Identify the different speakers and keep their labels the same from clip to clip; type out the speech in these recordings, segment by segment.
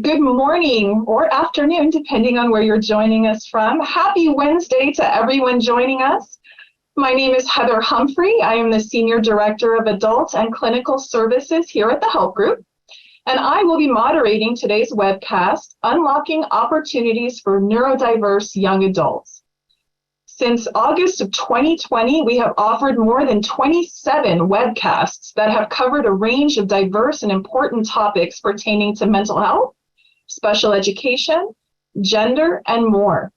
Speaker 1: Good morning or afternoon, depending on where you're joining us from. Happy Wednesday to everyone joining us. My name is Heather Humphrey. I am the Senior Director of Adult and Clinical Services here at the Help Group, and I will be moderating today's webcast, Unlocking Opportunities for Neurodiverse Young Adults. Since August of 2020, we have offered more than 27 webcasts that have covered a range of diverse and important topics pertaining to mental health, special education, gender, and more.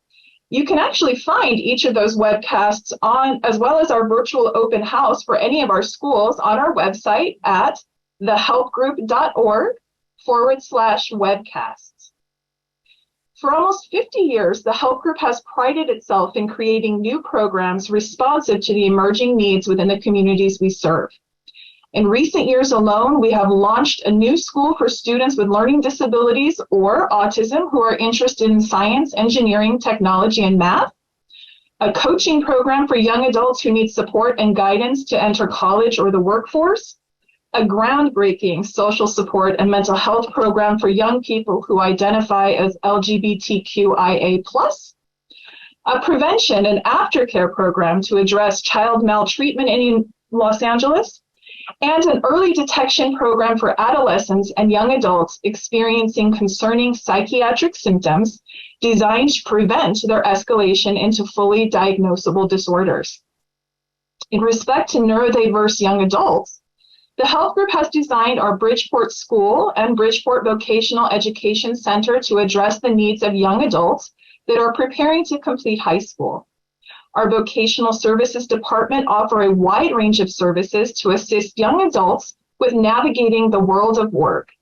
Speaker 1: You can actually find each of those webcasts on, as well as our virtual open house for any of our schools, on our website at thehelpgroup.org/webcasts. For almost 50 years, the Help Group has prided itself in creating new programs responsive to the emerging needs within the communities we serve. In recent years alone, we have launched a new school for students with learning disabilities or autism who are interested in science, engineering, technology, and math, a coaching program for young adults who need support and guidance to enter college or the workforce, a groundbreaking social support and mental health program for young people who identify as LGBTQIA+, a prevention and aftercare program to address child maltreatment in Los Angeles, and an early detection program for adolescents and young adults experiencing concerning psychiatric symptoms designed to prevent their escalation into fully diagnosable disorders. In respect to neurodiverse young adults, the Health Group has designed our Bridgeport School and Bridgeport Vocational Education Center to address the needs of young adults that are preparing to complete high school. Our Vocational Services Department offer a wide range of services to assist young adults with navigating the world of work.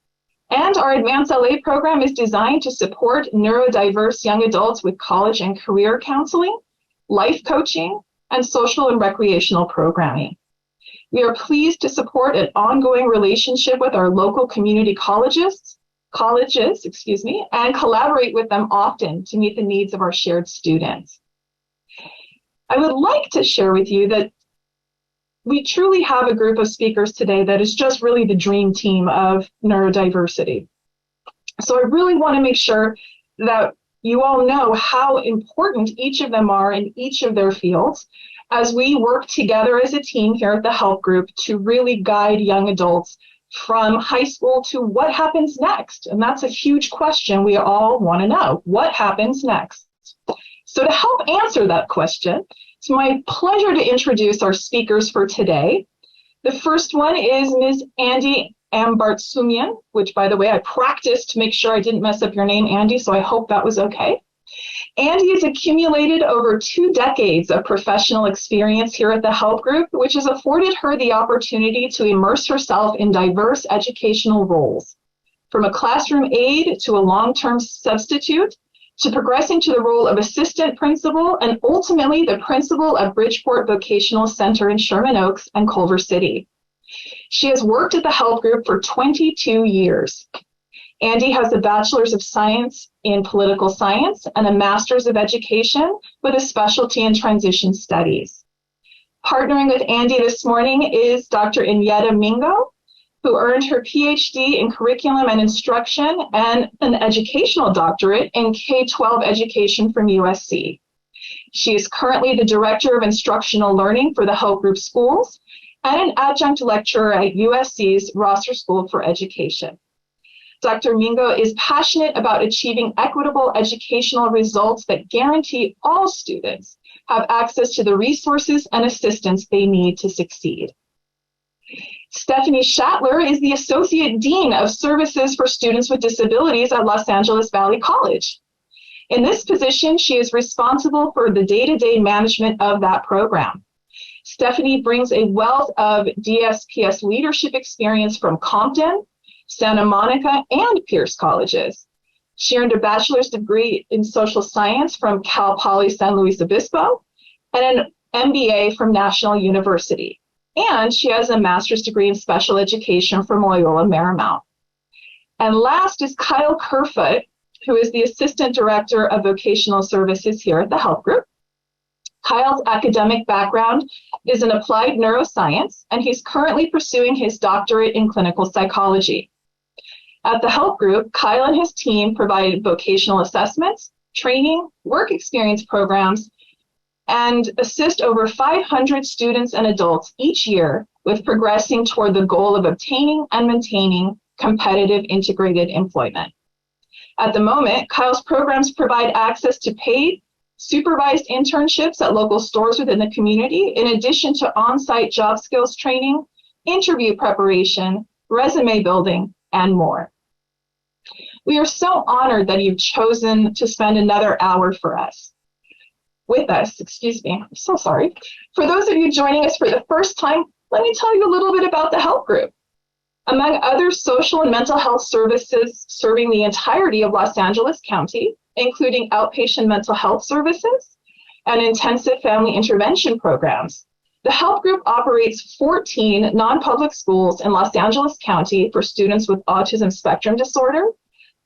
Speaker 1: And our Advanced LA program is designed to support neurodiverse young adults with college and career counseling, life coaching, and social and recreational programming. We are pleased to support an ongoing relationship with our local community colleges, and collaborate with them often to meet the needs of our shared students. I would like to share with you that we truly have a group of speakers today that is just really the dream team of neurodiversity. So I really want to make sure that you all know how important each of them are in each of their fields as we work together as a team here at the Help Group to really guide young adults from high school to what happens next. And that's a huge question we all want to know. What happens next? So to help answer that question, it's my pleasure to introduce our speakers for today. The first one is Ms. Andi Ambartsumian, which, by the way, I practiced to make sure I didn't mess up your name, Andi, so I hope that was okay. Andi has accumulated over 2 decades of professional experience here at the Help Group, which has afforded her the opportunity to immerse herself in diverse educational roles, from a classroom aide to a long-term substitute, to progressing to the role of assistant principal and ultimately the principal at Bridgeport Vocational Center in Sherman Oaks and Culver City. She has worked at the Help Group for 22 years. Andi has a Bachelor's of Science in Political Science and a Master's of Education with a specialty in Transition Studies. Partnering with Andi this morning is Dr. Enyetta Mingo, who earned her PhD in Curriculum and Instruction and an educational doctorate in K-12 education from USC. She is currently the Director of Instructional Learning for the Help Group Schools and an adjunct lecturer at USC's Rosser School for Education. Dr. Mingo is passionate about achieving equitable educational results that guarantee all students have access to the resources and assistance they need to succeed. Stephanie Schlatter is the Associate Dean of Services for Students with Disabilities at Los Angeles Valley College. In this position, she is responsible for the day-to-day management of that program. Stephanie brings a wealth of DSPS leadership experience from Compton, Santa Monica, and Pierce colleges. She earned a bachelor's degree in social science from Cal Poly San Luis Obispo and an MBA from National University. And she has a master's degree in special education from Loyola Marymount. And last is Kyle Kerfoot, who is the Assistant Director of Vocational Services here at the Help Group. Kyle's academic background is in applied neuroscience, and he's currently pursuing his doctorate in clinical psychology. At the help group, Kyle and his team provide vocational assessments, training, work experience programs, and assist over 500 students and adults each year with progressing toward the goal of obtaining and maintaining competitive integrated employment. At the moment, Kyle's programs provide access to paid, supervised internships at local stores within the community, in addition to on-site job skills training, interview preparation, resume building, and more. We are so honored that you've chosen to spend another hour with us, I'm so sorry. For those of you joining us for the first time, let me tell you a little bit about the help group. Among other social and mental health services serving the entirety of Los Angeles County, including outpatient mental health services and intensive family intervention programs, the help group operates 14 non-public schools in Los Angeles County for students with autism spectrum disorder,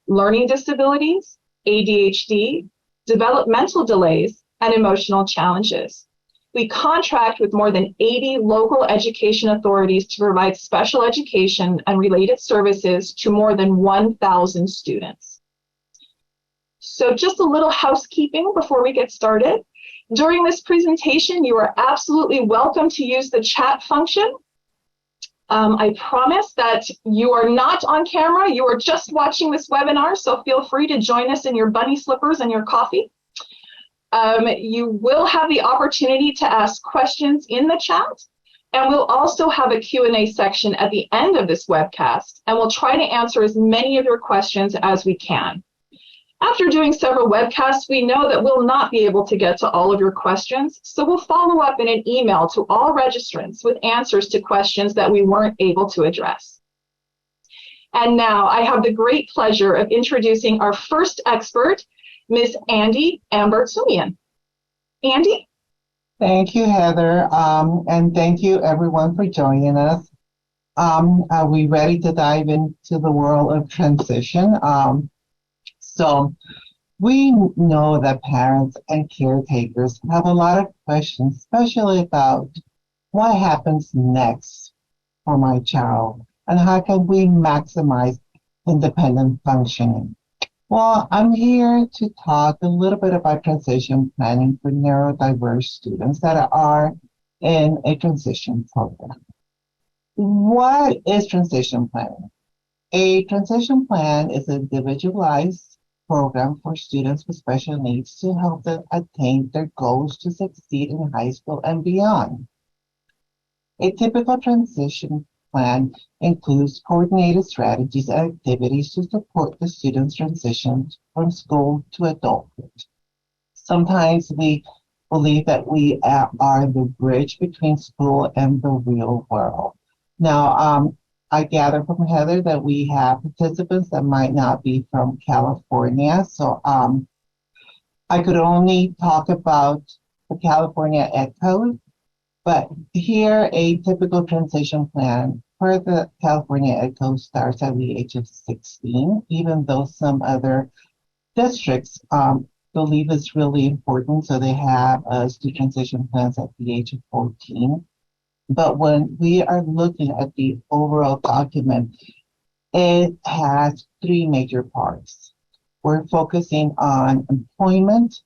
Speaker 1: learning disabilities, ADHD, developmental delays, and emotional challenges. We contract with more than 80 local education authorities to provide special education and related services to more than 1,000 students. So just a little housekeeping before we get started. During this presentation, you are absolutely welcome to use the chat function. I promise that you are not on camera. You are just watching this webinar, so feel free to join us in your bunny slippers and your coffee. You will have the opportunity to ask questions in the chat, and we'll also have a Q&A section at the end of this webcast, and we'll try to answer as many of your questions as we can. After doing several webcasts, we know that we'll not be able to get to all of your questions, so we'll follow up in an email to all registrants with answers to questions that we weren't able to address. And now I have the great pleasure of introducing our first expert, Ms. Andi Ambartsumian. Andi?
Speaker 2: Thank you, Heather, and thank you everyone for joining us. Are we ready to dive into the world of transition? So we know that parents and caretakers have a lot of questions, especially about what happens next for my child and how can we maximize independent functioning. Well, I'm here to talk a little bit about transition planning for neurodiverse students that are in a transition program. What is transition planning? A transition plan is an individualized program for students with special needs to help them attain their goals to succeed in high school and beyond. A typical transition plan includes coordinated strategies and activities to support the student's transition from school to adulthood. Sometimes we believe that we are the bridge between school and the real world. Now, I gather from Heather that we have participants that might not be from California, so I could only talk about the California Ed Code, but here a typical transition plan for the California Ed Code starts at the age of 16, even though some other districts believe it's really important, so they have us do transition plans at the age of 14. But when we are looking at the overall document, it has three major parts. We're focusing on employment,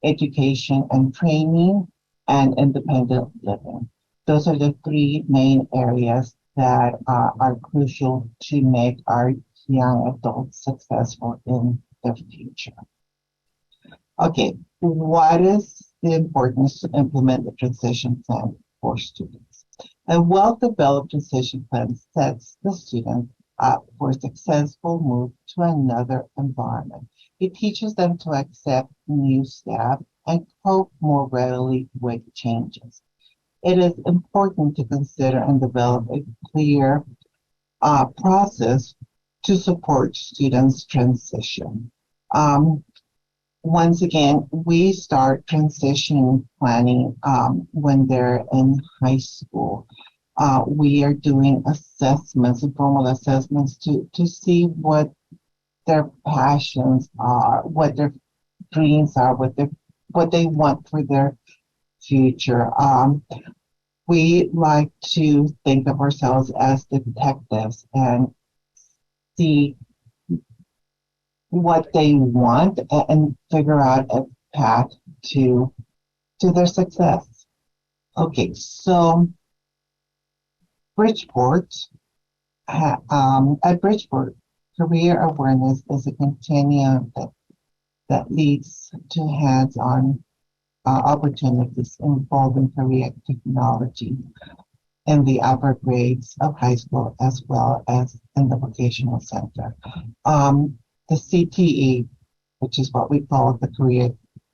Speaker 2: education and training, and independent living. Those are the three main areas that are crucial to make our young adults successful in the future. Okay, what is the importance to implement the transition plan for students? A well-developed transition plan sets the student up for a successful move to another environment. It teaches them to accept new staff and cope more readily with changes. It is important to consider and develop a clear process to support students' transition. Once again, we start transition planning when they're in high school. We are doing assessments, informal assessments to see what their passions are, what their dreams are, what they want for their future. We like to think of ourselves as detectives and see what they want and figure out a path to their success. Okay, so Bridgeport, at Bridgeport, career awareness is a continuum that leads to hands-on opportunities involving career technology in the upper grades of high school as well as in the vocational center. The CTE, which is what we call the career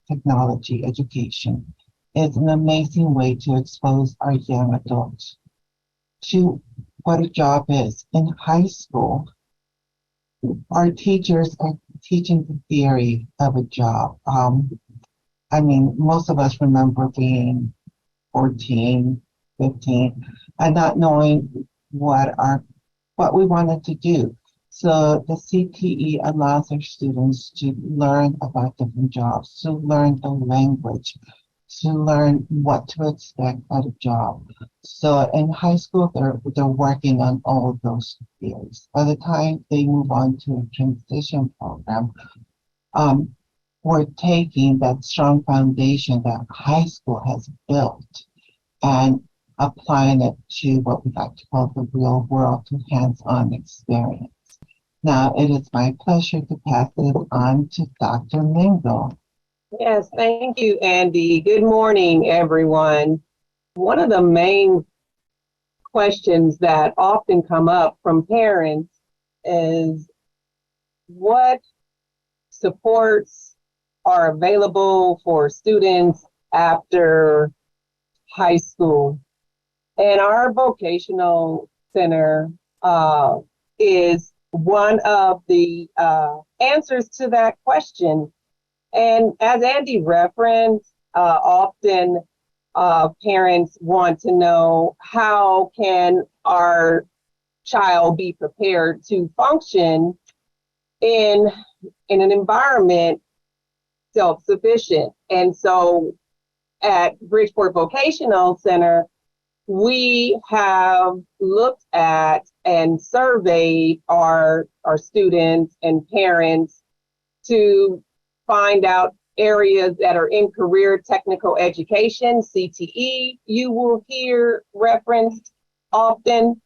Speaker 2: technology education, is an amazing way to expose our young adults to what a job is. In high school, our teachers are teaching the theory of a job. I mean, most of us remember being 14, 15, and not knowing what we wanted to do. So the CTE allows our students to learn about different jobs, to learn the language, to learn what to expect at a job. So in high school, they're working on all of those theories. By the time they move on to a transition program, we're taking that strong foundation that high school has built and applying it to what we like to call the real world, to hands-on experience. Now, it is my pleasure to pass it on to Dr. Mingo.
Speaker 3: Yes, thank you, Andi. Good morning, everyone. One of the main questions that often come up from parents is what supports are available for students after high school. And our vocational center is one of the answers to that question. And as Andi referenced, often parents want to know how can our child be prepared to function in an environment self-sufficient. And so at Bridgeport Vocational Center, we have looked at and surveyed our students and parents to find out areas that are in career technical education, CTE, you will hear referenced often,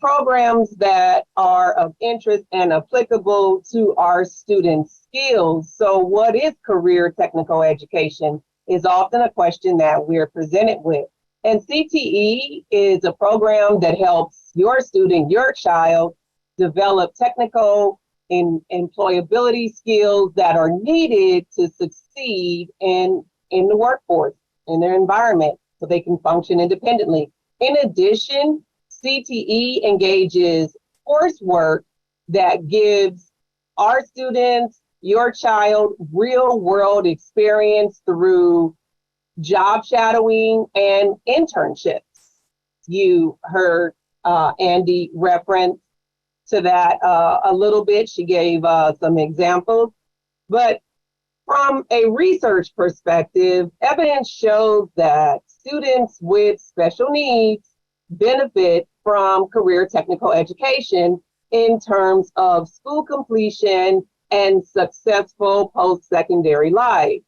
Speaker 3: programs that are of interest and applicable to our students' skills. So what is career technical education is often a question that we're presented with. And CTE is a program that helps your student, your child, develop technical and employability skills that are needed to succeed in the workforce, in their environment, so they can function independently. In addition, CTE engages coursework that gives our students, your child, real world experience through job shadowing and internships. You heard Andi reference to that a little bit. She gave some examples. But from a research perspective, evidence shows that students with special needs benefit from career technical education in terms of school completion and successful post-secondary life.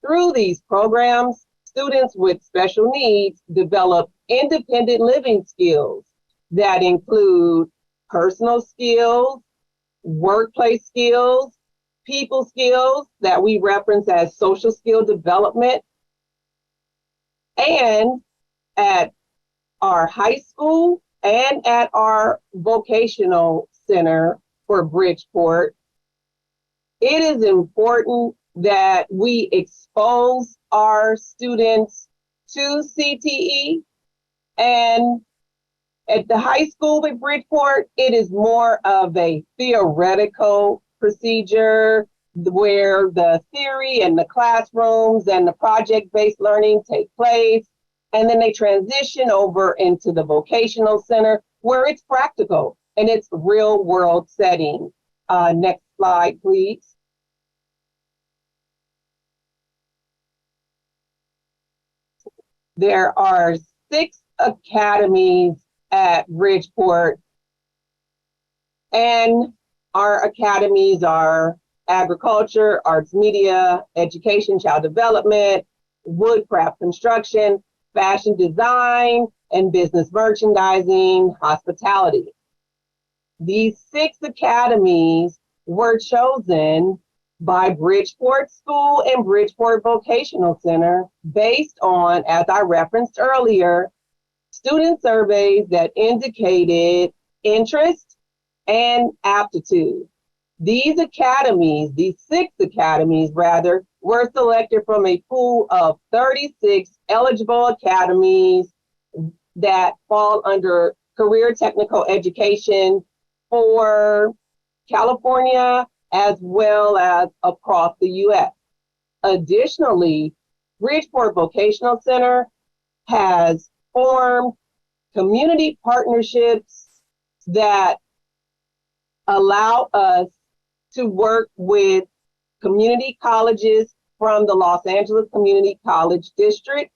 Speaker 3: Through these programs, students with special needs develop independent living skills that include personal skills, workplace skills, people skills that we reference as social skill development. And at our high school and at our vocational center for Bridgeport, it is important that we expose our students to CTE. And at the high school at Bridgeport, it is more of a theoretical procedure where the theory and the classrooms and the project-based learning take place. And then they transition over into the vocational center where it's practical and it's real world setting. Next slide, please. There are 6 academies at Bridgeport, and Our academies are agriculture, arts media, education, child development, woodcraft construction, fashion design, and business merchandising, hospitality. These 6 academies were chosen by Bridgeport School and Bridgeport Vocational Center based on, as I referenced earlier, student surveys that indicated interest and aptitude. These academies, these 6 academies rather, were selected from a pool of 36 eligible academies that fall under career technical education for California as well as across the U.S. Additionally, Bridgeport Vocational Center has formed community partnerships that allow us to work with community colleges from the Los Angeles Community College District,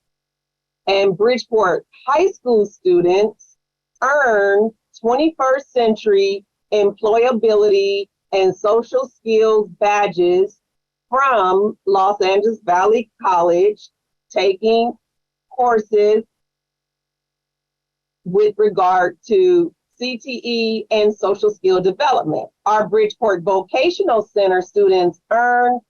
Speaker 3: and Bridgeport high school students earn 21st century employability and social skills badges from Los Angeles Valley College, taking courses with regard to CTE and social skill development. Our Bridgeport Vocational Center students earn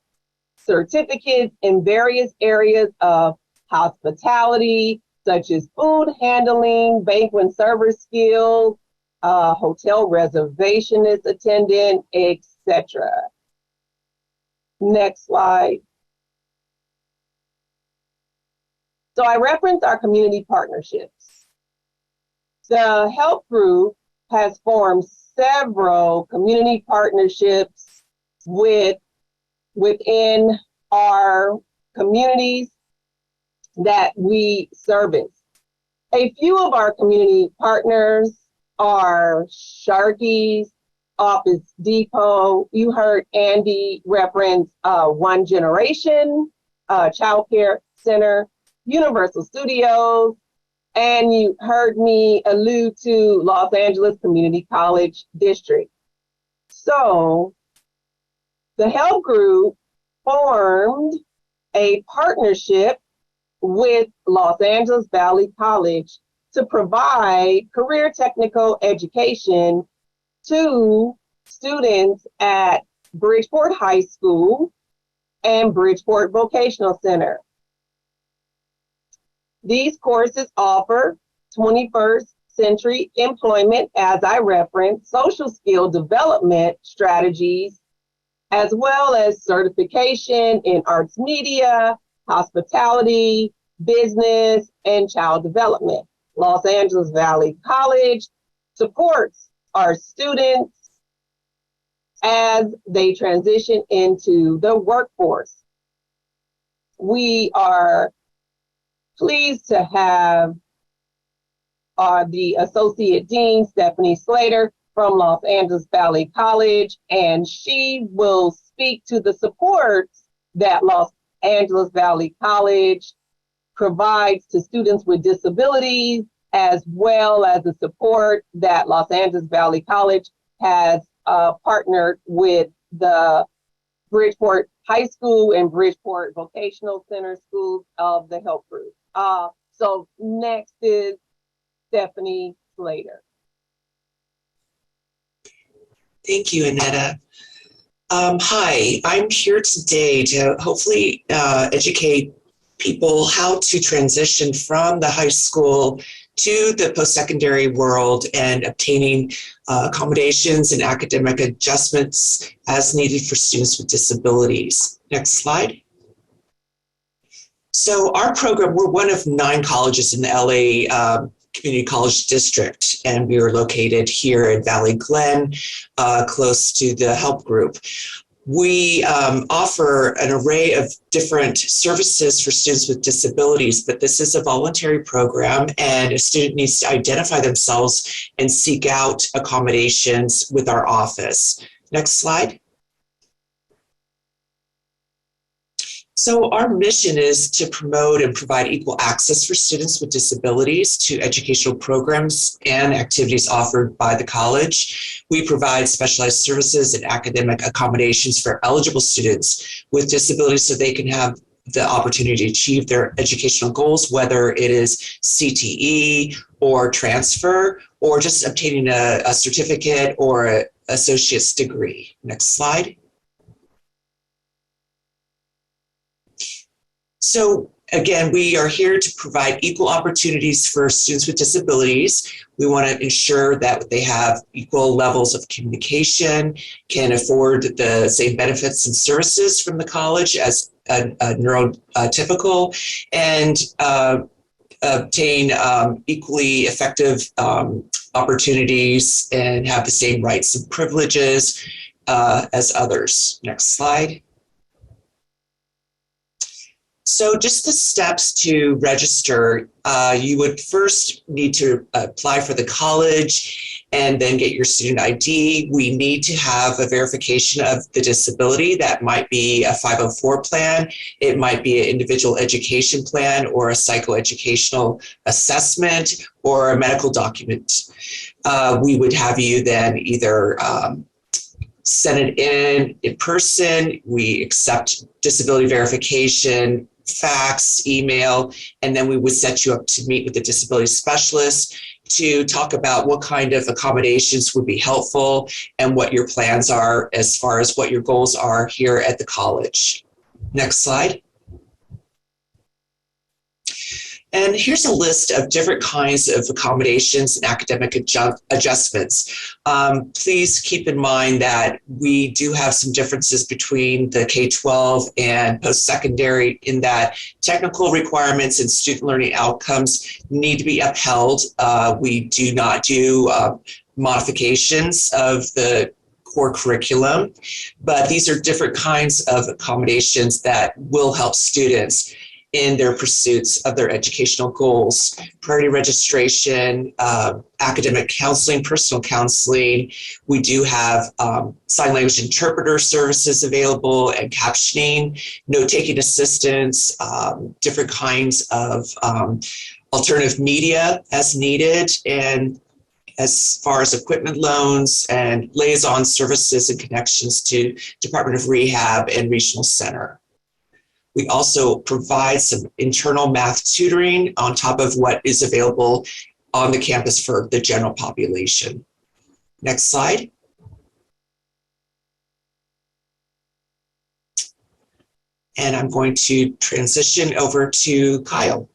Speaker 3: certificates in various areas of hospitality, such as food handling, banquet server skills, hotel reservationist attendant, etc. Next slide. So I referenced our community partnerships. The Help Group has formed several community partnerships within our communities that we service. A few of our community partners are Sharky's, Office Depot. You heard Andi reference One Generation, Child Care Center, Universal Studios, and you heard me allude to Los Angeles Community College District. So the Help Group formed a partnership with Los Angeles Valley College to provide career technical education to students at Bridgeport High School and Bridgeport Vocational Center. These courses offer 21st century employment, as I referenced, social skill development strategies, as well as certification in arts media, hospitality, business, and child development. Los Angeles Valley College supports our students as they transition into the workforce. We are pleased to have the Associate Dean, Stephanie Schlatter, from Los Angeles Valley College, and she will speak to the supports that Los Angeles Valley College provides to students with disabilities, as well as the support that Los Angeles Valley College has partnered with the Bridgeport High School and Bridgeport Vocational Center schools of the Help Group. So next is Stephanie Schlatter.
Speaker 4: Thank you, Enyetta. Hi, I'm here today to hopefully educate people how to transition from the high school to the post-secondary world and obtaining accommodations and academic adjustments as needed for students with disabilities. Next slide. So our program, we're one of 9 colleges in the LA Community College District, and we are located here in Valley Glen, close to the Help Group. We offer an array of different services for students with disabilities, but this is a voluntary program, and a student needs to identify themselves and seek out accommodations with our office. Next slide. So our mission is to promote and provide equal access for students with disabilities to educational programs and activities offered by the college. We provide specialized services and academic accommodations for eligible students with disabilities so they can have the opportunity to achieve their educational goals, whether it is CTE or transfer or just obtaining a certificate or an associate's degree. Next slide. So again, we are here to provide equal opportunities for students with disabilities. We want to ensure that they have equal levels of communication, can afford the same benefits and services from the college as a neurotypical, and obtain equally effective opportunities and have the same rights and privileges as others. Next slide. So just the steps to register, you would first need to apply for the college and then get your student ID. We need to have a verification of the disability. That might be a 504 plan. It might be an individual education plan or a psychoeducational assessment or a medical document. We would have you then either send it in person. We accept disability verification, fax, email, and then we would set you up to meet with the disability specialist to talk about what kind of accommodations would be helpful and what your plans are as far as what your goals are here at the college. Next slide. And here's a list of different kinds of accommodations and academic adjustments. Please keep in mind that we do have some differences between the K-12 and post-secondary in that technical requirements and student learning outcomes need to be upheld. We do not do modifications of the core curriculum, but these are different kinds of accommodations that will help students in their pursuits of their educational goals. Priority registration, academic counseling, personal counseling. We do have sign language interpreter services available and captioning, note-taking assistance, different kinds of alternative media as needed, and as far as equipment loans and liaison services and connections to Department of Rehab and Regional Center. We also provide some internal math tutoring on top of what is available on the campus for the general population. Next slide. And I'm going to transition over to Kyle.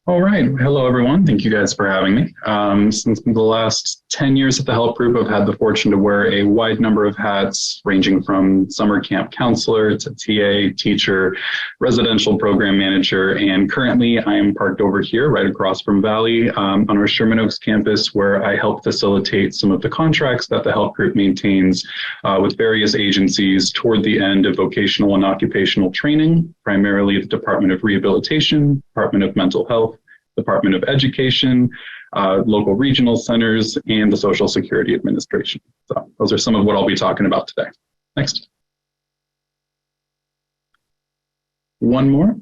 Speaker 5: All right. Hello, everyone. Thank you guys for having me. Since the last 10 years at the Help Group, I've had the fortune to wear a wide number of hats, ranging from summer camp counselor to TA, teacher, residential program manager, and currently I am parked over here right across from Valley on our Sherman Oaks campus, where I help facilitate some of the contracts that the Help Group maintains with various agencies toward the end of vocational and occupational training, primarily the Department of Rehabilitation, Department of Mental Health, Department of Education, local regional centers, and the Social Security Administration. So those are some of what I'll be talking about today. Next. One more.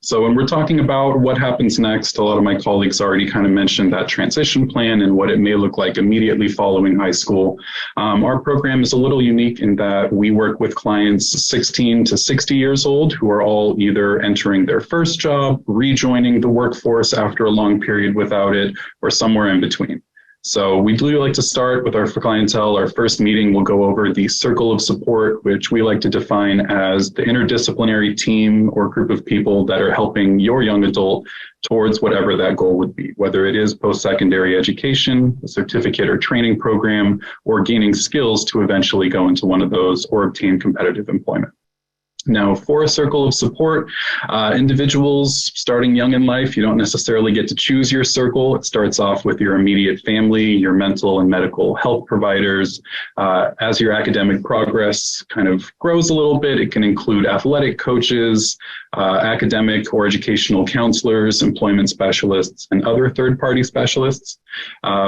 Speaker 5: So when we're talking about what happens next, a lot of my colleagues already kind of mentioned that transition plan and what it may look like immediately following high school. Our program is a little unique in that we work with clients 16 to 60 years old who are all either entering their first job, rejoining the workforce after a long period without it, or somewhere in between. So we do like to start with our clientele. Our first meeting will go over the circle of support, which we like to define as the interdisciplinary team or group of people that are helping your young adult towards whatever that goal would be, whether it is post-secondary education, a certificate or training program, or gaining skills to eventually go into one of those or obtain competitive employment. Now, for a circle of support, individuals starting young in life, you don't necessarily get to choose your circle. It starts off with your immediate family, your mental and medical health providers. As your academic progress kind of grows a little bit, it can include athletic coaches, academic or educational counselors, employment specialists, and other third-party specialists.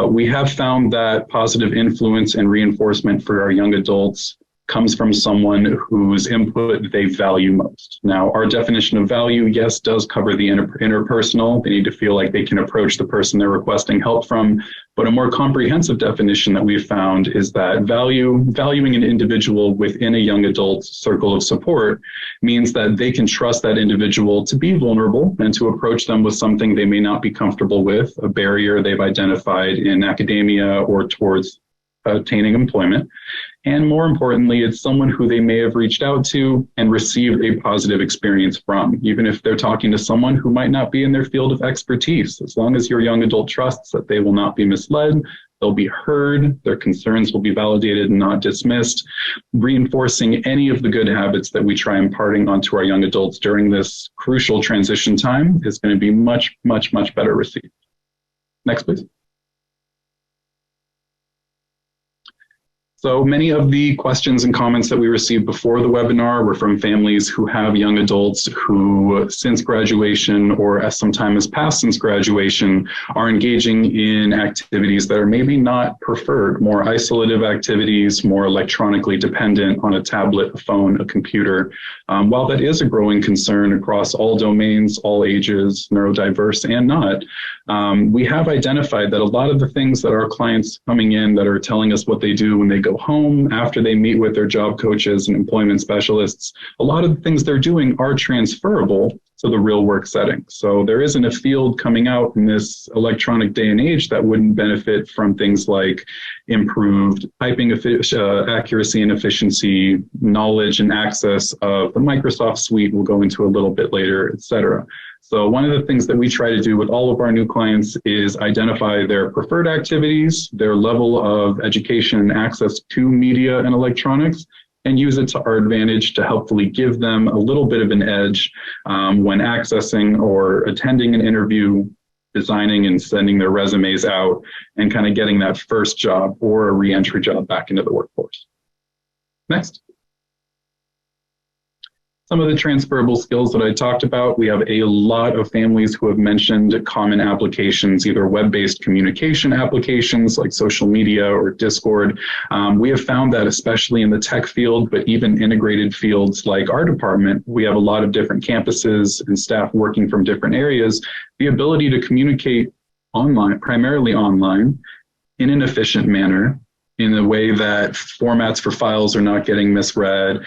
Speaker 5: We have found that positive influence and reinforcement for our young adults comes from someone whose input they value most. Now, our definition of value, yes, does cover the interpersonal. They need to feel like they can approach the person they're requesting help from. But a more comprehensive definition that we've found is that valuing an individual within a young adult circle of support means that they can trust that individual to be vulnerable and to approach them with something they may not be comfortable with, a barrier they've identified in academia or towards attaining employment. And more importantly, it's someone who they may have reached out to and received a positive experience from, even if they're talking to someone who might not be in their field of expertise. As long as your young adult trusts that they will not be misled, they'll be heard, their concerns will be validated and not dismissed. Reinforcing any of the good habits that we try imparting onto our young adults during this crucial transition time is going to be much, much, much better received. Next, please. So many of the questions and comments that we received before the webinar were from families who have young adults who, since graduation or as some time has passed since graduation, are engaging in activities that are maybe not preferred, more isolative activities, more electronically dependent on a tablet, a phone, a computer. While that is a growing concern across all domains, all ages, neurodiverse and not, we have identified that a lot of the things that our clients coming in that are telling us what they do when they go home after they meet with their job coaches and employment specialists, a lot of the things they're doing are transferable to the real work setting. So there isn't a field coming out in this electronic day and age that wouldn't benefit from things like improved typing accuracy and efficiency, knowledge and access of the Microsoft suite we'll go into a little bit later, et cetera. So one of the things that we try to do with all of our new clients is identify their preferred activities, their level of education and access to media and electronics, and use it to our advantage to helpfully give them a little bit of an edge when accessing or attending an interview, designing and sending their resumes out, and kind of getting that first job or a re-entry job back into the workforce. Next. Some of the transferable skills that I talked about, we have a lot of families who have mentioned common applications, either web-based communication applications like social media or Discord. We have found that especially in the tech field, but even integrated fields like our department, we have a lot of different campuses and staff working from different areas. The ability to communicate online, primarily online, in an efficient manner, in a way that formats for files are not getting misread,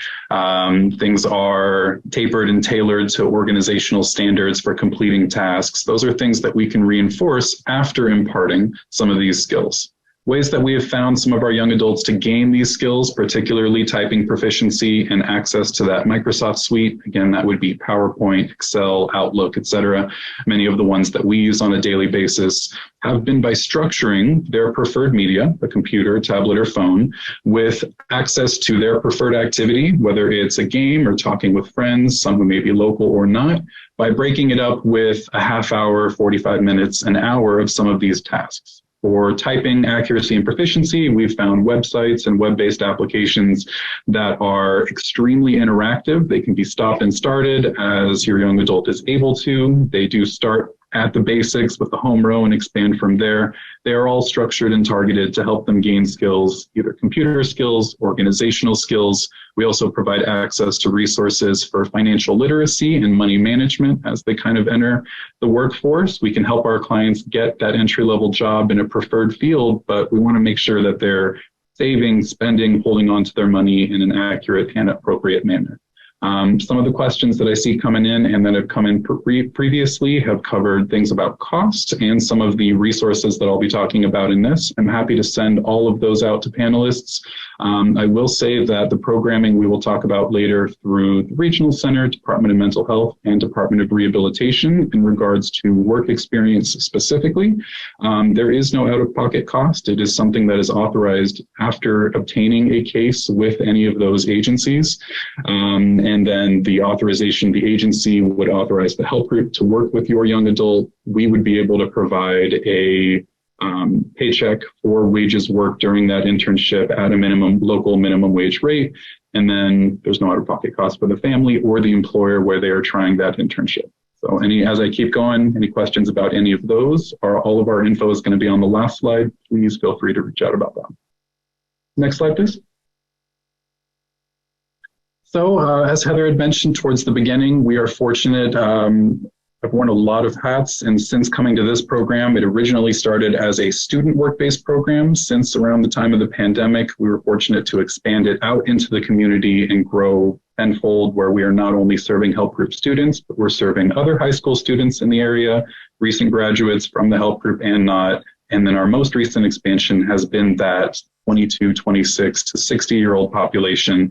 Speaker 5: things are tapered and tailored to organizational standards for completing tasks. Those are things that we can reinforce after imparting some of these skills. Ways that we have found some of our young adults to gain these skills, particularly typing proficiency and access to that Microsoft suite. Again, that would be PowerPoint, Excel, Outlook, etc. Many of the ones that we use on a daily basis have been by structuring their preferred media, a computer, tablet, or phone, with access to their preferred activity, whether it's a game or talking with friends, some who may be local or not, by breaking it up with a half hour, 45 minutes, an hour of some of these tasks. For typing accuracy and proficiency, we've found websites and web-based applications that are extremely interactive. They can be stopped and started as your young adult is able to. They do start at the basics with the home row and expand from there. They are all structured and targeted to help them gain skills, either computer skills, organizational skills. We also provide access to resources for financial literacy and money management as they kind of enter the workforce. We can help our clients get that entry-level job in a preferred field, but we want to make sure that they're saving, spending, holding on to their money in an accurate and appropriate manner. Some of the questions that I see coming in and that have come in previously have covered things about cost and some of the resources that I'll be talking about in this. I'm happy to send all of those out to panelists. I will say that the programming we will talk about later through the Regional Center, Department of Mental Health, and Department of Rehabilitation in regards to work experience specifically. There is no out-of-pocket cost. It is something that is authorized after obtaining a case with any of those agencies. And And then the authorization, the agency would authorize the help group to work with your young adult. We would be able to provide a paycheck for wages worked during that internship at a local minimum wage rate. And then there's no out-of-pocket cost for the family or the employer where they are trying that internship. So as I keep going, any questions about any of those, all of our info is going to be on the last slide. Please feel free to reach out about that. Next slide, please. So as Heather had mentioned towards the beginning, we are fortunate. I've worn a lot of hats, and since coming to this program, it originally started as a student work-based program. Since around the time of the pandemic, we were fortunate to expand it out into the community and grow tenfold, where we are not only serving help group students, but we're serving other high school students in the area, recent graduates from the help group and not. And then our most recent expansion has been that 22, 26 to 60-year-old population,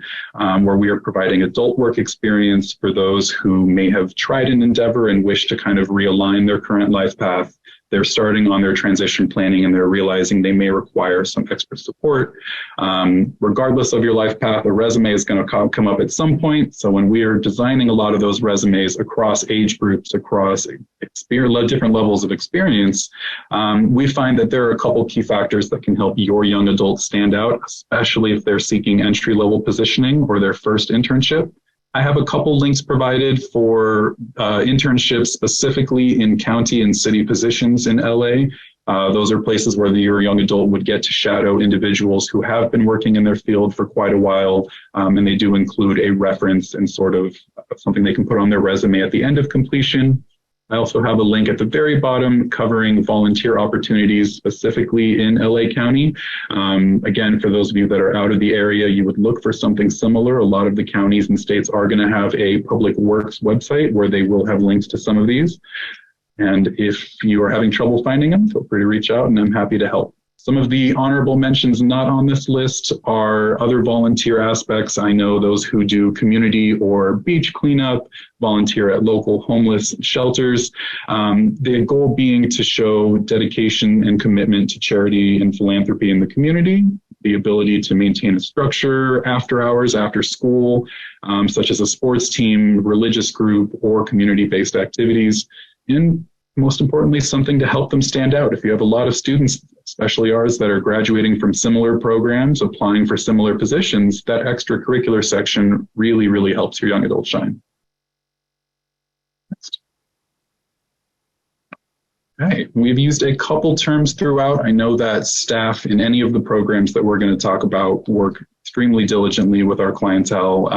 Speaker 5: where we are providing adult work experience for those who may have tried an endeavor and wish to kind of realign their current life path. They're starting on their transition planning and they're realizing they may require some extra support. Regardless of your life path, a resume is going to come up at some point. So when we are designing a lot of those resumes across age groups, across different levels of experience, we find that there are a couple key factors that can help your young adults stand out, especially if they're seeking entry-level positioning or their first internship. I have a couple links provided for internships specifically in county and city positions in LA. Those are places where your young adult would get to shadow individuals who have been working in their field for quite a while, and they do include a reference and sort of something they can put on their resume at the end of completion. I also have a link at the very bottom covering volunteer opportunities specifically in LA County. Again, for those of you that are out of the area, you would look for something similar. A lot of the counties and states are going to have a public works website where they will have links to some of these. And if you are having trouble finding them, feel free to reach out and I'm happy to help. Some of the honorable mentions not on this list are other volunteer aspects. I know those who do community or beach cleanup, volunteer at local homeless shelters. The goal being to show dedication and commitment to charity and philanthropy in the community, the ability to maintain a structure after hours, after school, such as a sports team, religious group, or community-based activities. And most importantly, something to help them stand out. If you have a lot of students, especially ours, that are graduating from similar programs, applying for similar positions, that extracurricular section really, really helps your young adult shine. Next. Okay, we've used a couple terms throughout. I know that staff in any of the programs that we're going to talk about work extremely diligently with our clientele.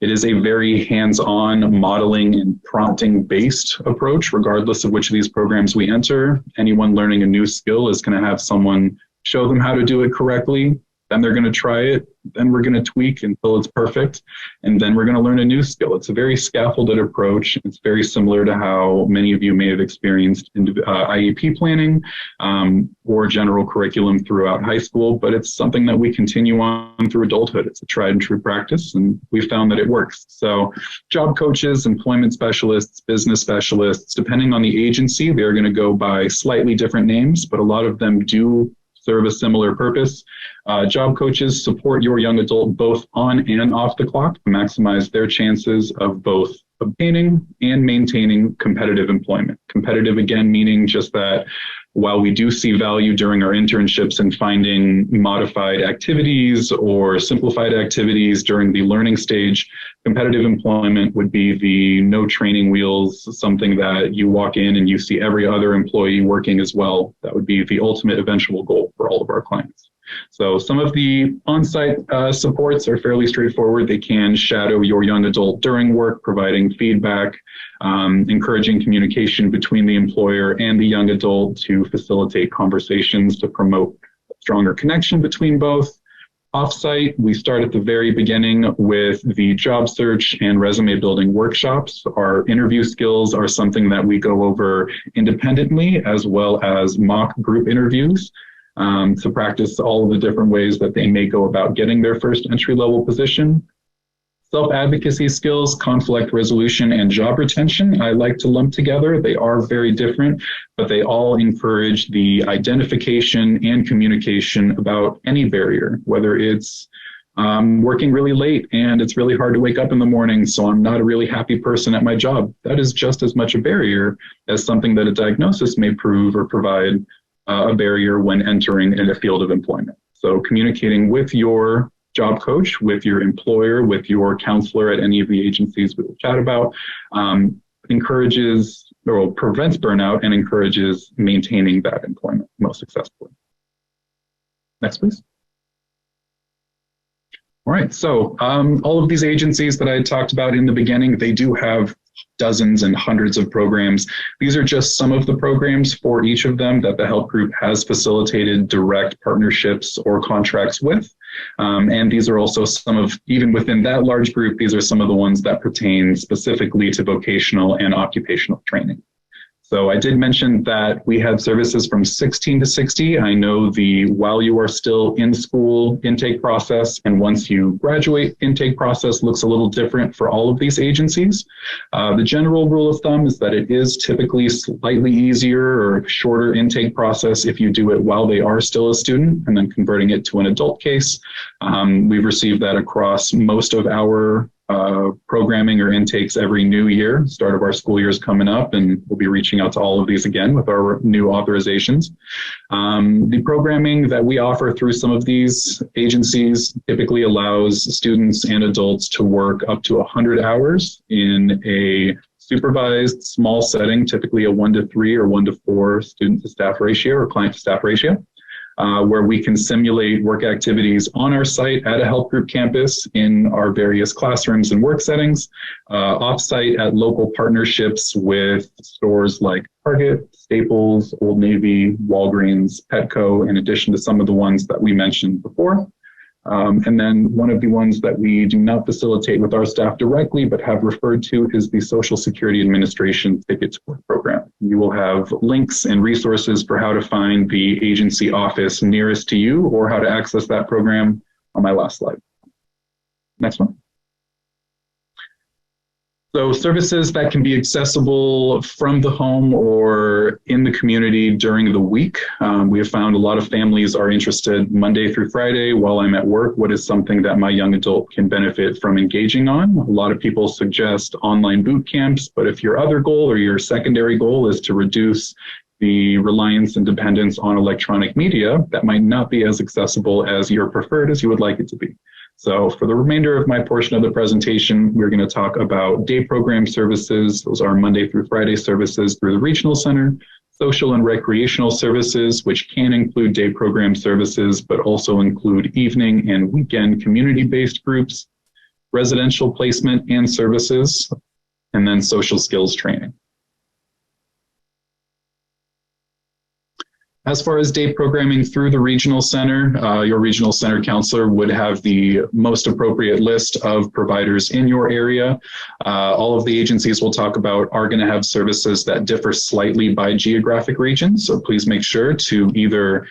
Speaker 5: It is a very hands-on modeling and prompting based approach, regardless of which of these programs we enter. Anyone learning a new skill is going to have someone show them how to do it correctly. Then they're going to try it. Then we're going to tweak until it's perfect. And then we're going to learn a new skill. It's a very scaffolded approach. It's very similar to how many of you may have experienced in IEP planning or general curriculum throughout high school, but it's something that we continue on through adulthood. It's a tried and true practice, and we found that it works. So job coaches, employment specialists, business specialists, depending on the agency, they're going to go by slightly different names, but a lot of them do serve a similar purpose. Job coaches support your young adult both on and off the clock to maximize their chances of both obtaining and maintaining competitive employment. Competitive, again, meaning just that while we do see value during our internships in finding modified activities or simplified activities during the learning stage, competitive employment would be the no training wheels, something that you walk in and you see every other employee working as well. That would be the ultimate eventual goal for all of our clients. So some of the on-site supports are fairly straightforward. They can shadow your young adult during work, providing feedback, encouraging communication between the employer and the young adult to facilitate conversations to promote a stronger connection between both. Off-site, we start at the very beginning with the job search and resume building workshops. Our interview skills are something that we go over independently as well as mock group interviews. To practice all of the different ways that they may go about getting their first entry-level position. Self-advocacy skills, conflict resolution, and job retention, I like to lump together. They are very different, but they all encourage the identification and communication about any barrier, whether it's I'm working really late and it's really hard to wake up in the morning, so I'm not a really happy person at my job. That is just as much a barrier as something that a diagnosis may prove or provide a barrier when entering in a field of employment. So communicating with your job coach, with your employer, with your counselor at any of the agencies we will chat about, encourages or prevents burnout and encourages maintaining that employment most successfully. Next, please. All right, so all of these agencies that I talked about in the beginning, they do have dozens and hundreds of programs. These are just some of the programs for each of them that the help group has facilitated direct partnerships or contracts with. And these are also some of, even within that large group, these are some of the ones that pertain specifically to vocational and occupational training. So I did mention that we had services from 16 to 60. I know the while you are still in school intake process and once you graduate intake process looks a little different for all of these agencies. The general rule of thumb is that it is typically slightly easier or shorter intake process if you do it while they are still a student and then converting it to an adult case. We've received that across most of our programming or intakes every new year. Start of our school year is coming up and we'll be reaching out to all of these again with our new authorizations. The programming that we offer through some of these agencies typically allows students and adults to work up to 100 hours in a supervised small setting, typically a 1-to-3 or 1-to-4 student to staff ratio or client to staff ratio. Where we can simulate work activities on our site at a help group campus in our various classrooms and work settings, off-site at local partnerships with stores like Target, Staples, Old Navy, Walgreens, Petco, in addition to some of the ones that we mentioned before. And then one of the ones that we do not facilitate with our staff directly, but have referred to is the Social Security Administration Ticket to Work program. You will have links and resources for how to find the agency office nearest to you or how to access that program on my last slide. Next one. So services that can be accessible from the home or in the community during the week. We have found a lot of families are interested Monday through Friday while I'm at work. What is something that my young adult can benefit from engaging on? A lot of people suggest online boot camps, but if your other goal or your secondary goal is to reduce the reliance and dependence on electronic media, that might not be as accessible as your preferred as you would like it to be. So for the remainder of my portion of the presentation, we're going to talk about day program services. Those are Monday through Friday services through the Regional Center, social and recreational services, which can include day program services, but also include evening and weekend community-based groups, residential placement and services, and then social skills training. As far as day programming through the Regional Center, your Regional Center counselor would have the most appropriate list of providers in your area. All of the agencies we'll talk about are going to have services that differ slightly by geographic region, so please make sure to either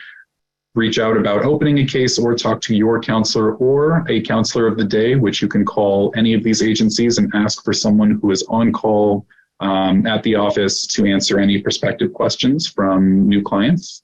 Speaker 5: reach out about opening a case or talk to your counselor or a counselor of the day, which you can call any of these agencies and ask for someone who is on call at the office to answer any prospective questions from new clients.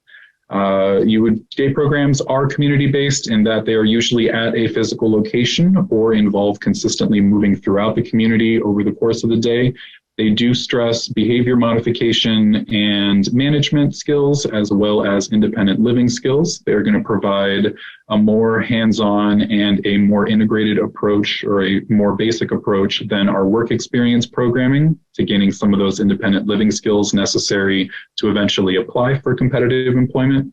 Speaker 5: Day programs are community-based in that they are usually at a physical location or involve consistently moving throughout the community over the course of the day. They do stress behavior modification and management skills as well as independent living skills. They're going to provide a more hands-on and a more integrated approach or a more basic approach than our work experience programming to gaining some of those independent living skills necessary to eventually apply for competitive employment.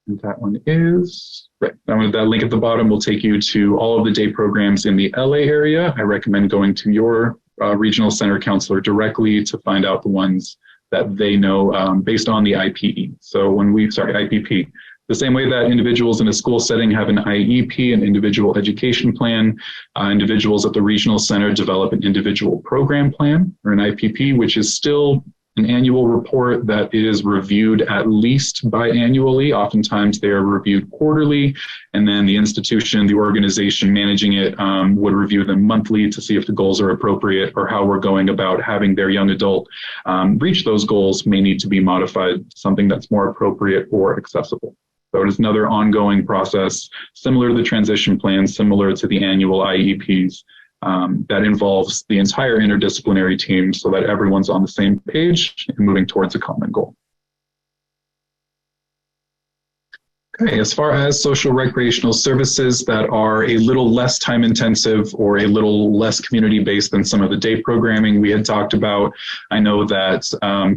Speaker 5: And that one is right. That link at the bottom will take you to all of the day programs in the LA area. I recommend going to your Regional Center counselor directly to find out the ones that they know based on the IPE. So IPP. The same way that individuals in a school setting have an IEP, an individual education plan, individuals at the Regional Center develop an individual program plan or an IPP, which is still an annual report that is reviewed at least biannually. Oftentimes they are reviewed quarterly, and then the institution, the organization managing it would review them monthly to see if the goals are appropriate or how we're going about having their young adult reach those goals may need to be modified to something that's more appropriate or accessible. So it is another ongoing process, similar to the transition plan, similar to the annual IEPs, that involves the entire interdisciplinary team so that everyone's on the same page and moving towards a common goal. Okay, as far as social recreational services that are a little less time intensive or a little less community based than some of the day programming we had talked about, I know that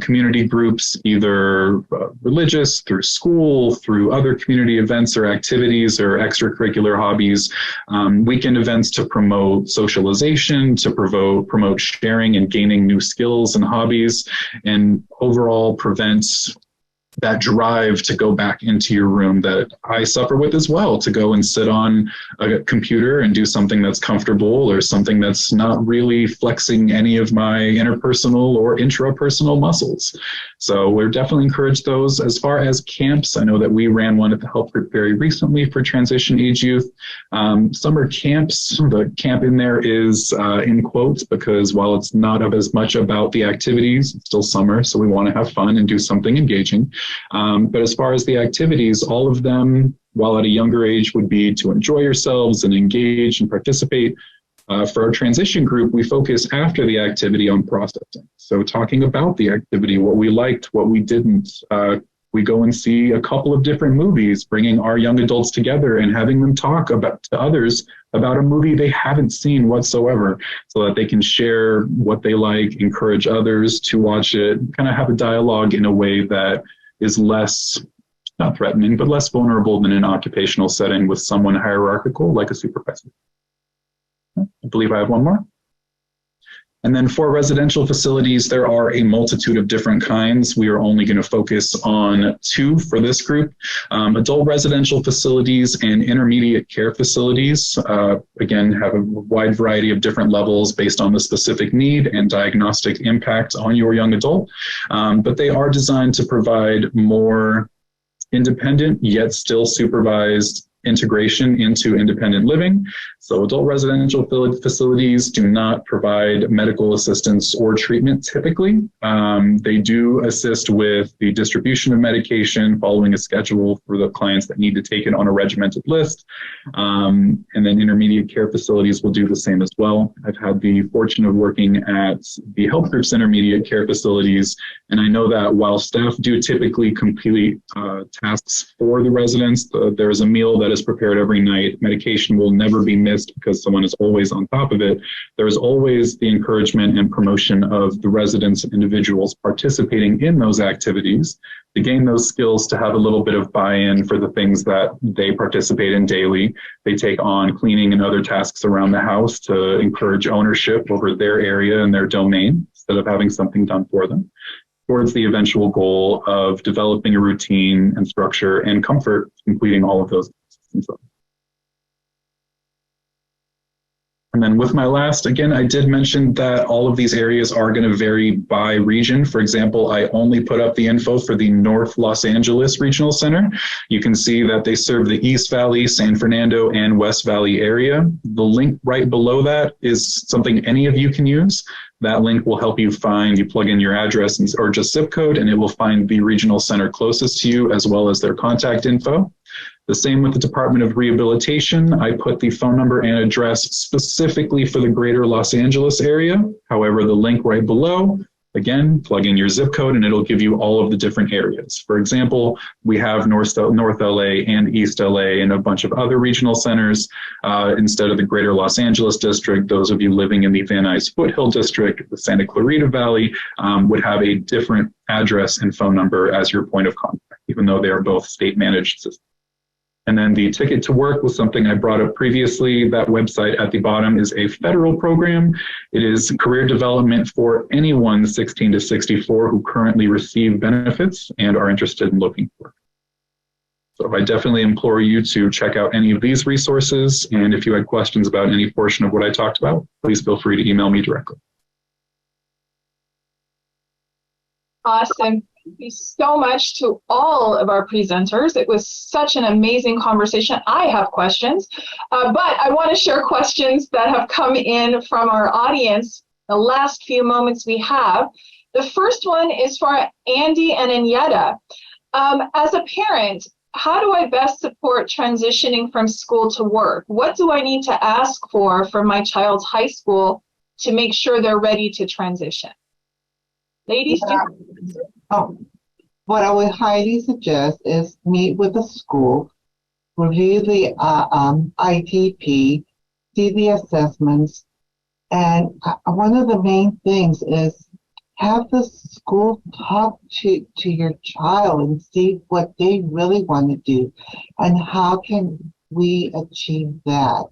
Speaker 5: community groups, either religious, through school, through other community events or activities or extracurricular hobbies, weekend events to promote socialization, to promote sharing and gaining new skills and hobbies, and overall prevent that drive to go back into your room that I suffer with as well, to go and sit on a computer and do something that's comfortable or something that's not really flexing any of my interpersonal or intrapersonal muscles. So we're definitely encourage those. As far as camps, I know that we ran one at the Health Group very recently for transition age youth. Summer camps, the camp in there is in quotes, because while it's not as much about the activities, it's still summer, so we want to have fun and do something engaging. But as far as the activities, all of them, while at a younger age, would be to enjoy yourselves and engage and participate. For our transition group, we focus after the activity on processing. So talking about the activity, what we liked, what we didn't. We go and see a couple of different movies, bringing our young adults together and having them talk to others about a movie they haven't seen whatsoever, so that they can share what they like, encourage others to watch it, kind of have a dialogue in a way that is less, not threatening, but less vulnerable than an occupational setting with someone hierarchical like a supervisor. I believe I have one more. And then for residential facilities, there are a multitude of different kinds. We are only going to focus on two for this group. Adult residential facilities and intermediate care facilities, again, have a wide variety of different levels based on the specific need and diagnostic impact on your young adult. But they are designed to provide more independent, yet still supervised integration into independent living. So adult residential facilities do not provide medical assistance or treatment typically. They do assist with the distribution of medication, following a schedule for the clients that need to take it on a regimented list. And then intermediate care facilities will do the same as well. I've had the fortune of working at the health group's intermediate care facilities, and I know that while staff do typically complete tasks for the residents, there is a meal that is prepared every night. Medication will never be missed because someone is always on top of it. There's always the encouragement and promotion of the residents and individuals participating in those activities to gain those skills, to have a little bit of buy-in for the things that they participate in daily. They take on cleaning and other tasks around the house to encourage ownership over their area and their domain instead of having something done for them, towards the eventual goal of developing a routine and structure and comfort completing all of those tasks. And then with my last, again, I did mention that all of these areas are going to vary by region. For example, I only put up the info for the North Los Angeles Regional Center. You can see that they serve the East Valley, San Fernando, and West Valley area. The link right below that is something any of you can use. That link will help you find, you plug in your address or just zip code, and it will find the regional center closest to you as well as their contact info. The same with the Department of Rehabilitation. I put the phone number and address specifically for the greater Los Angeles area. However, the link right below, again, plug in your zip code and it'll give you all of the different areas. For example, we have North LA and East LA and a bunch of other regional centers. Instead of the greater Los Angeles district, ththose of you living in the Van Nuys Foothill district, the Santa Clarita Valley, would have a different address and phone number as your point of contact, even though they are both state managed systems. And then the Ticket to Work was something I brought up previously. That website at the bottom is a federal program. It is career development for anyone 16 to 64 who currently receive benefits and are interested in looking for work. So I definitely implore you to check out any of these resources. And if you had questions about any portion of what I talked about, please feel free to email me directly.
Speaker 1: Awesome. Thank you so much to all of our presenters. It was such an amazing conversation. I have questions, but I want to share questions that have come in from our audience the last few moments we have. The first one is for Andi and Enyetta. As a parent, how do I best support transitioning from school to work? What do I need to ask for from my child's high school to make sure they're ready to transition? Ladies,
Speaker 2: what I would highly suggest is meet with the school, review the ITP, see the assessments, and one of the main things is have the school talk to your child and see what they really want to do and how can we achieve that.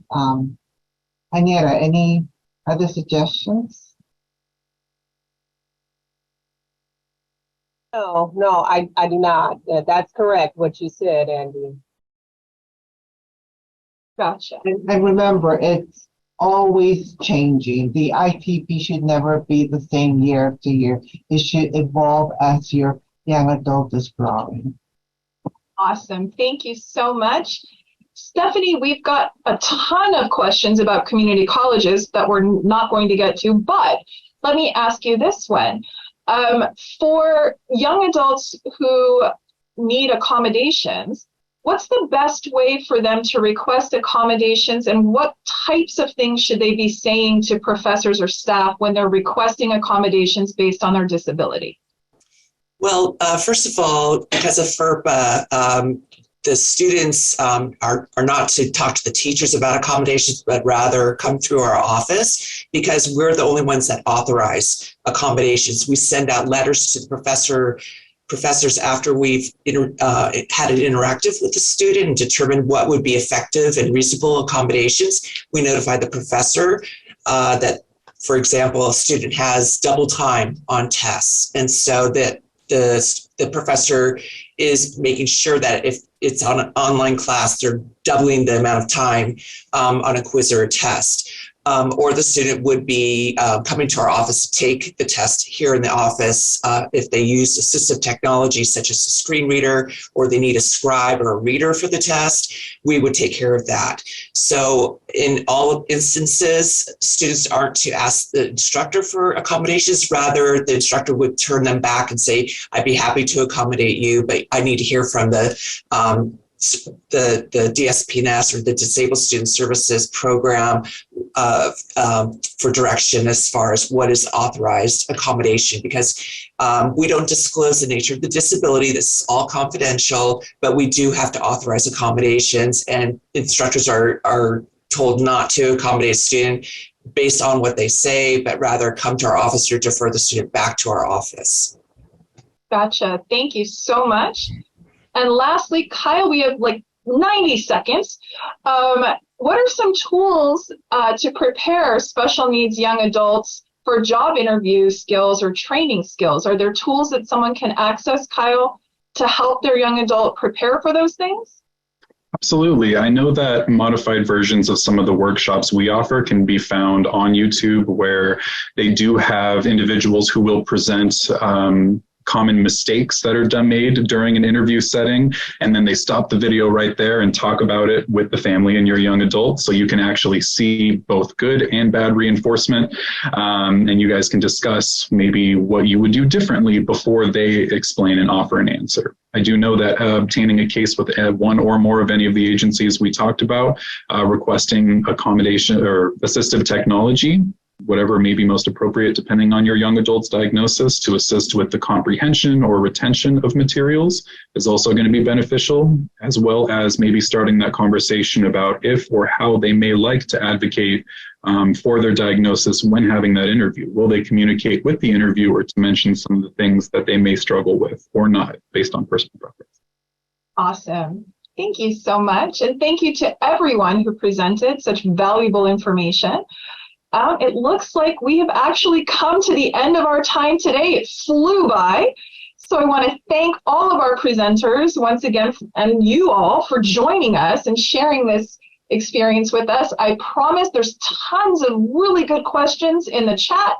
Speaker 2: Enyetta, any other suggestions?
Speaker 3: No, I do not. That's correct, what you said, Andi.
Speaker 1: gotcha.
Speaker 2: And remember, it's always changing. The ITP should never be the same year to year. It should evolve as your young adult is growing.
Speaker 1: Awesome. Thank you so much. Stephanie, we've got a ton of questions about community colleges that we're not going to get to, but let me ask you this one. For young adults who need accommodations, what's the best way for them to request accommodations, and what types of things should they be saying to professors or staff when they're requesting accommodations based on their disability?
Speaker 4: Well, first of all, because of FERPA, the students are not to talk to the teachers about accommodations, but rather come through our office because we're the only ones that authorize accommodations. We send out letters to the professors after we've had an interactive with the student and determined what would be effective and reasonable accommodations. We notify the professor that, for example, a student has double time on tests, and so that the professor is making sure that if it's on an online class, they're doubling the amount of time on a quiz or a test. Or the student would be coming to our office to take the test here in the office. If they use assistive technology such as a screen reader, or they need a scribe or a reader for the test, we would take care of that. So in all instances, students aren't to ask the instructor for accommodations. Rather, the instructor would turn them back and say, I'd be happy to accommodate you, but I need to hear from the DSPNS or the Disabled Student Services Program for direction as far as what is authorized accommodation, because we don't disclose the nature of the disability. This is all confidential, but we do have to authorize accommodations, and instructors are told not to accommodate a student based on what they say, but rather come to our office or defer the student back to our office.
Speaker 1: Gotcha. Thank you so much. And lastly, Kyle, we have like 90 seconds. What are some tools to prepare special needs young adults for job interview skills or training skills? Are there tools that someone can access, Kyle, to help their young adult prepare for those things?
Speaker 5: Absolutely. I know that modified versions of some of the workshops we offer can be found on YouTube, where they do have individuals who will present common mistakes that are made during an interview setting, and then they stop the video right there and talk about it with the family and your young adult, so you can actually see both good and bad reinforcement, and you guys can discuss maybe what you would do differently before they explain and offer an answer. I do know that obtaining a case with one or more of any of the agencies we talked about, requesting accommodation or assistive technology, whatever may be most appropriate depending on your young adult's diagnosis, to assist with the comprehension or retention of materials is also going to be beneficial, as well as maybe starting that conversation about if or how they may like to advocate for their diagnosis when having that interview. Will they communicate with the interviewer to mention some of the things that they may struggle with or not, based on personal preference?
Speaker 1: Awesome. Thank you so much. And thank you to everyone who presented such valuable information. It looks like we have actually come to the end of our time today. It flew by. So I want to thank all of our presenters once again, and you all for joining us and sharing this experience with us. I promise there's tons of really good questions in the chat.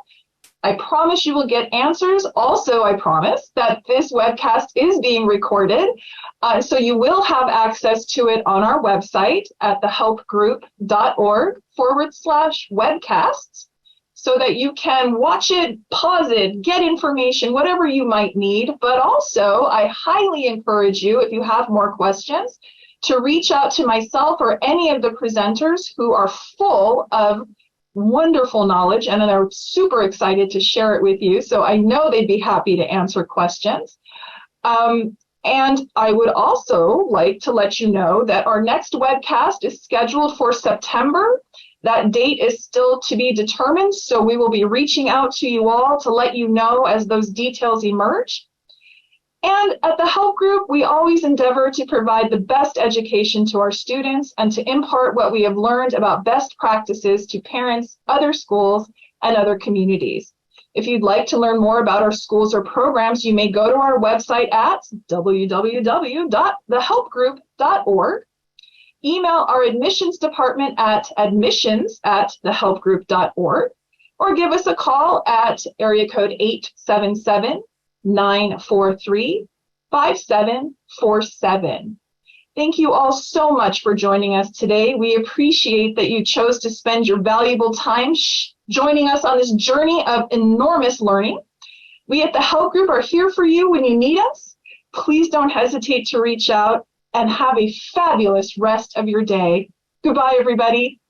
Speaker 1: I promise you will get answers. Also, I promise that this webcast is being recorded, so you will have access to it on our website at thehelpgroup.org/webcasts. so that you can watch it, pause it, get information, whatever you might need. But also, I highly encourage you, if you have more questions, to reach out to myself or any of the presenters who are full of wonderful knowledge and are super excited to share it with you. So I know they'd be happy to answer questions. And I would also like to let you know that our next webcast is scheduled for September. That date is still to be determined, so we will be reaching out to you all to let you know as those details emerge. And at the Help Group, we always endeavor to provide the best education to our students and to impart what we have learned about best practices to parents, other schools, and other communities. If you'd like to learn more about our schools or programs, you may go to our website at www.thehelpgroup.org. Email our admissions department at admissions@thehelpgroup.org, or give us a call at area code 877-943-5747. Thank you all so much for joining us today. We appreciate that you chose to spend your valuable time joining us on this journey of enormous learning. We at the Help Group are here for you when you need us. Please don't hesitate to reach out, and have a fabulous rest of your day. Goodbye, everybody.